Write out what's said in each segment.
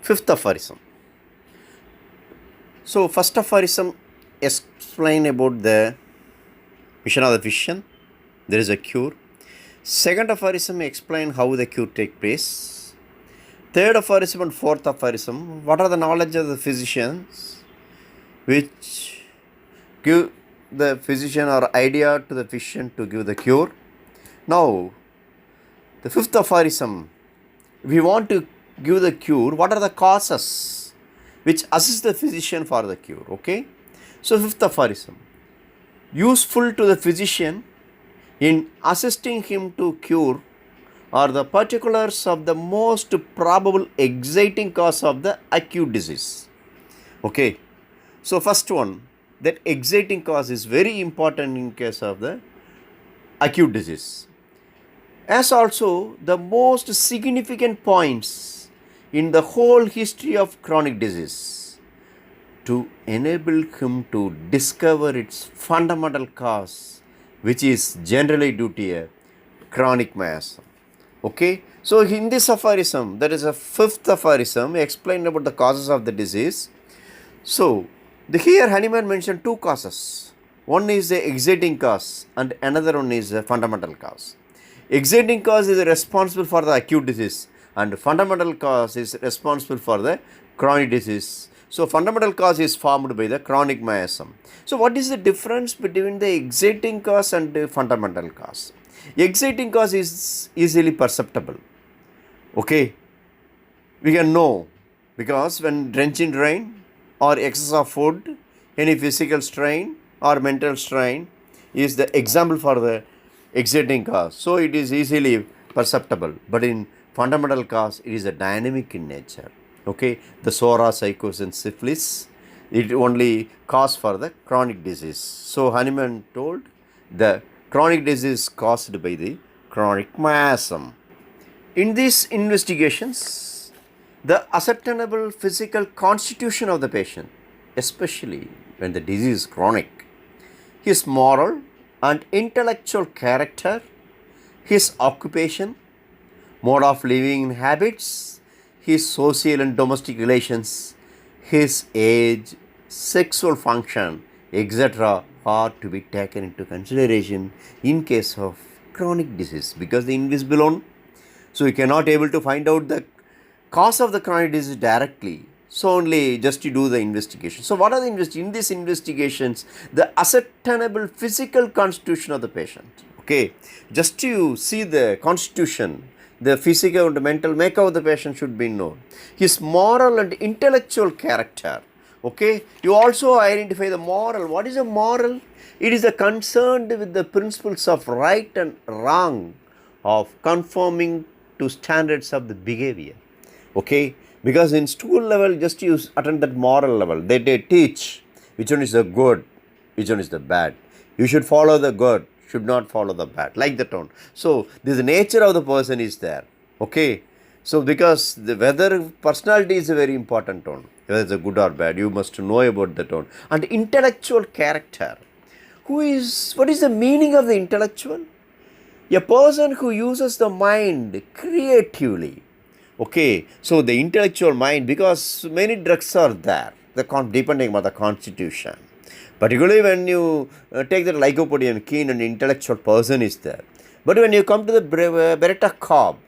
Fifth aphorism. So, first aphorism explain about the mission of the vision. There is a cure. Second aphorism explain how the cure take place. Third aphorism and fourth aphorism, what are the knowledge of the physicians which give the physician or idea to the physician to give the cure. Now, the fifth aphorism, if we want to give the cure, what are the causes which assist the physician for the cure? Okay. So, fifth aphorism, useful to the physician in assisting him to cure are the particulars of the most probable exciting cause of the acute disease. Okay. So, first one, that exciting cause is very important in case of the acute disease. As also the most significant points in the whole history of chronic disease to enable him to discover its fundamental cause, which is generally due to a chronic miasm. Okay. So, in this aphorism, that is a fifth aphorism, explained about the causes of the disease. So, here Hahnemann mentioned two causes. One is the exciting cause and another one is the fundamental cause. Exciting cause is responsible for the acute disease and fundamental cause is responsible for the chronic disease. So, fundamental cause is formed by the chronic miasm. So, what is the difference between the exciting cause and the fundamental cause? Exciting cause is easily perceptible. Okay, we can know because when drenched in rain or excess of food, any physical strain or mental strain is the example for the exciting cause. So, it is easily perceptible, but in fundamental cause, it is a dynamic in nature. Okay, the SORA, psychosis and syphilis, it only cause for the chronic disease. So, Hahnemann told the chronic disease caused by the chronic miasm. In these investigations, the ascertainable physical constitution of the patient, especially when the disease is chronic, his moral and intellectual character, his occupation, mode of living and habits, his social and domestic relations, his age, sexual function, etc. are to be taken into consideration in case of chronic disease because the invisible on. So, you cannot able to find out the cause of the chronic disease directly. So, only just to do the investigation. So, what are the in these investigations? The ascertainable physical constitution of the patient. Okay, just to see the constitution, the physical and mental makeup of the patient should be known. His moral and intellectual character. Okay, you also identify the moral. What is a moral? It is a concerned with the principles of right and wrong, of conforming to standards of the behavior. Okay, because in school level, just you attend that moral level, they teach which one is the good, which one is the bad. You should follow the good, should not follow the bad, like that one. So, this nature of the person is there. Okay, so because the whether personality is a very important one, whether it's a good or bad, you must know about that one. And intellectual character, what is the meaning of the intellectual? A person who uses the mind creatively. Okay, so the intellectual mind, because many drugs are there, depending on the constitution. Particularly when you take the lycopodium, keen and intellectual person is there. But when you come to the Beretta Cobb,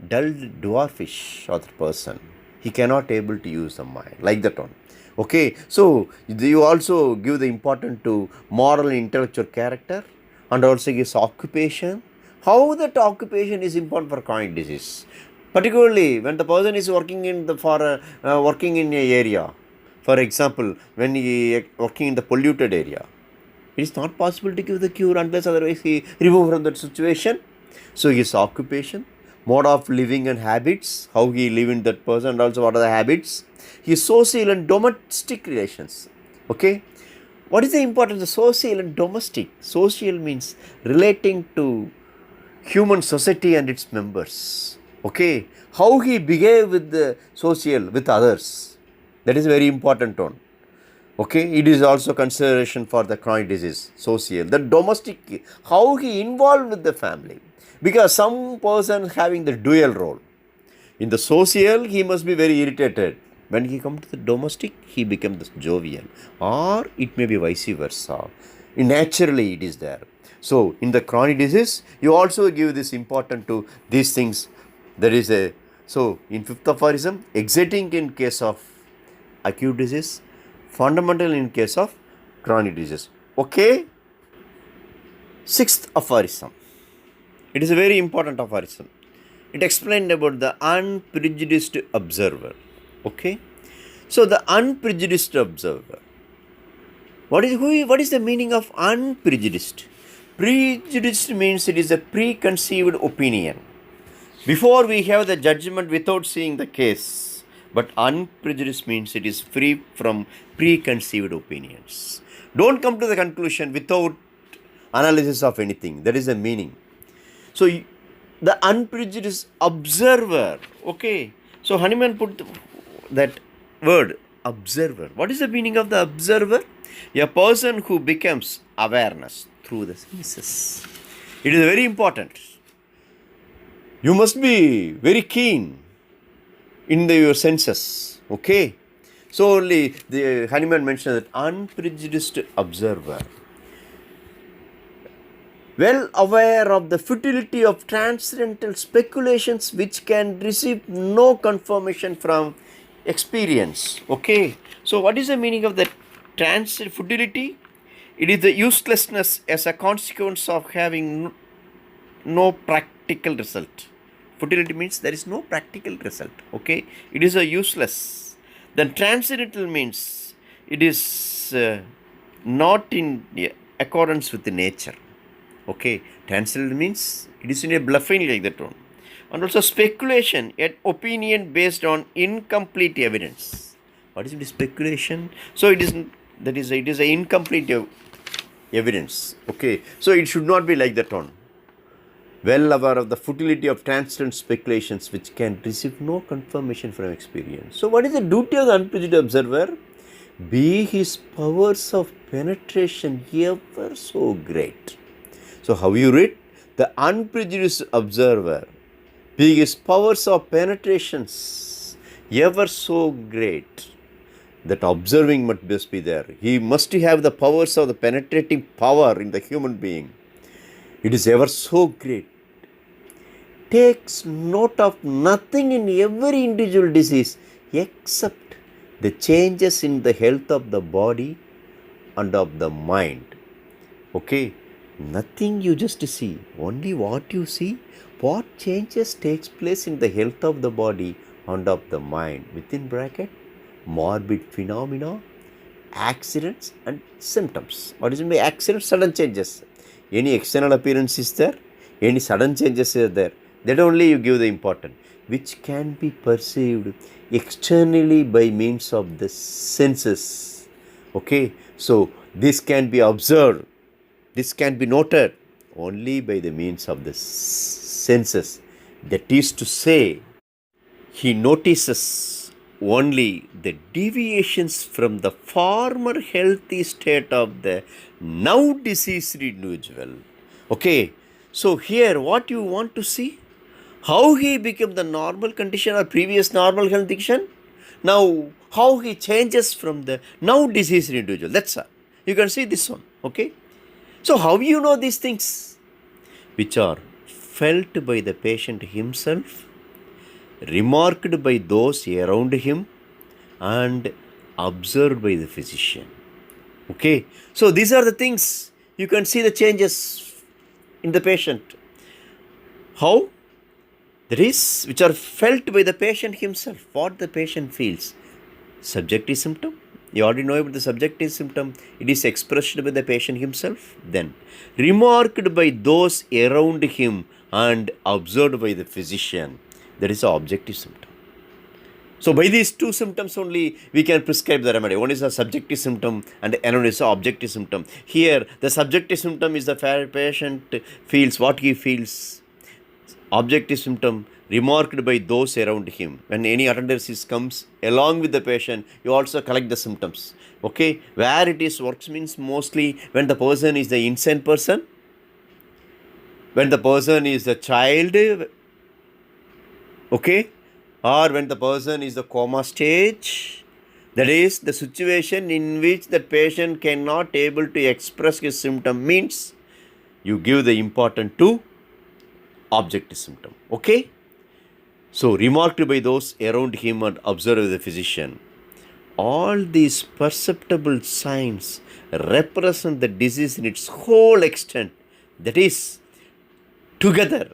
dull dwarfish other person, he cannot able to use the mind, like that one. Okay, so you also give the importance to moral and intellectual character and also his occupation. How that occupation is important for chronic disease. Particularly when the person is working in working in a area, for example, when he is working in the polluted area, it is not possible to give the cure unless otherwise he remove from that situation. So his occupation, mode of living and habits, how he live in that person and also what are the habits, his social and domestic relations. Okay, what is the importance of social and domestic? Social means relating to human society and its members. Okay, how he behave with the social, with others, that is very important one. Okay, it is also consideration for the chronic disease, social, the domestic, how he involved with the family, because some person having the dual role, In the social, he must be very irritated. When he comes to the domestic, he becomes jovial. Or it may be vice versa. Naturally, it is there. So, in the chronic disease, you also give this important to these things. There is a, so in fifth aphorism, exiting in case of acute disease, fundamental in case of chronic disease. Okay? Sixth aphorism. It is a very important aphorism. It explained about the unprejudiced observer. Okay? So the unprejudiced observer. What is the meaning of unprejudiced? Prejudiced means it is a preconceived opinion. Before we have the judgment without seeing the case. But unprejudiced means it is free from preconceived opinions. Don't come to the conclusion without analysis of anything. That is the meaning. So the unprejudiced observer. Okay. So Hanuman put that word observer. What is the meaning of the observer? A person who becomes awareness through the senses. It is very important. You must be very keen in your senses. Okay. So only the Hanuman mentioned that unprejudiced observer. Well aware of the futility of transcendental speculations which can receive no confirmation from experience. Okay. So what is the meaning of the futility? It is the uselessness as a consequence of having no practical result. Futility means there is no practical result. Okay. It is a useless. Then transcendental means it is not in accordance with the nature. Okay, transcendental means it is in a bluffing like that one. And also speculation, an opinion based on incomplete evidence. What is it? Speculation? So it is an incomplete evidence. Okay, so it should not be like that one. Well aware of the futility of transcendental speculations which can receive no confirmation from experience. So what is the duty of the unprejudiced observer? Be his powers of penetration ever so great. So how you read? The unprejudiced observer, being his powers of penetrations ever so great. That observing must be there. He must have the powers of the penetrating power in the human being. It is ever so great. Takes note of nothing in every individual disease except the changes in the health of the body and of the mind. Okay. Nothing you just see, only what you see, what changes takes place in the health of the body and of the mind. Within bracket, morbid phenomena, accidents and symptoms. What is it by accidents? Sudden changes. Any external appearance is there, any sudden changes are there. That only you give the important, which can be perceived externally by means of the senses. Okay, so this can be observed. This can be noted only by the means of the senses. That is to say, he notices only the deviations from the former healthy state of the now diseased individual. Okay, so here what you want to see? How he became the normal condition or previous normal health condition? Now, how he changes from the now diseased individual. That's all. You can see this one. Okay. So how you know these things? Which are felt by the patient himself, remarked by those around him, and observed by the physician. Okay. So these are the things you can see the changes in the patient. How? That is, which are felt by the patient himself. What the patient feels. Subjective symptom. You already know about the subjective symptom. It is expressed by the patient himself. Then, remarked by those around him and observed by the physician. That is the objective symptom. So, by these two symptoms only, we can prescribe the remedy. One is a subjective symptom and another is an objective symptom. Here, the subjective symptom is the patient feels what he feels. Objective symptom remarked by those around him. When any attendance comes along with the patient, you also collect the symptoms. Okay, where it is works means mostly when the person is the insane person, when the person is a child, okay, or when the person is the coma stage, that is the situation in which the patient cannot able to express his symptom, means you give the importance to objective symptom. Okay? So remarked by those around him and observed by the physician. All these perceptible signs represent the disease in its whole extent. That is, together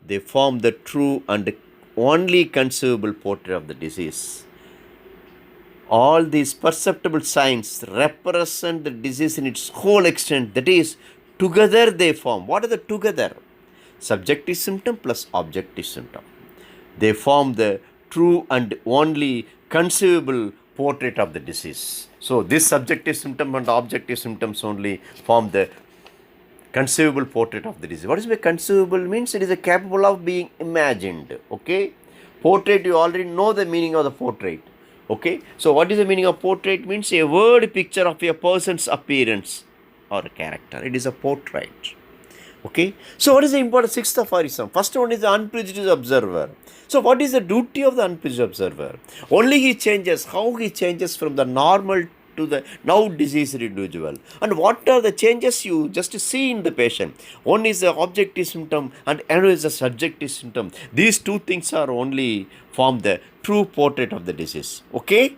they form the true and only conceivable portrait of the disease. All these perceptible signs represent the disease in its whole extent. That is, together they form. What are the together? Subjective symptom plus objective symptom. They form the true and only conceivable portrait of the disease. So this subjective symptom and objective symptoms only form the conceivable portrait of the disease. What is by conceivable? Means it is capable of being imagined. Okay? Portrait, you already know the meaning of the portrait. Okay? So what is the meaning of portrait? Means a word picture of a person's appearance or character. It is a portrait. Okay? So what is the important sixth aphorism? First one is the unprejudiced observer. So what is the duty of the unprejudiced observer? Only he changes, how he changes from the normal to the now diseased individual. And what are the changes you just see in the patient? One is the objective symptom and another is the subjective symptom. These two things are only form the true portrait of the disease. Okay?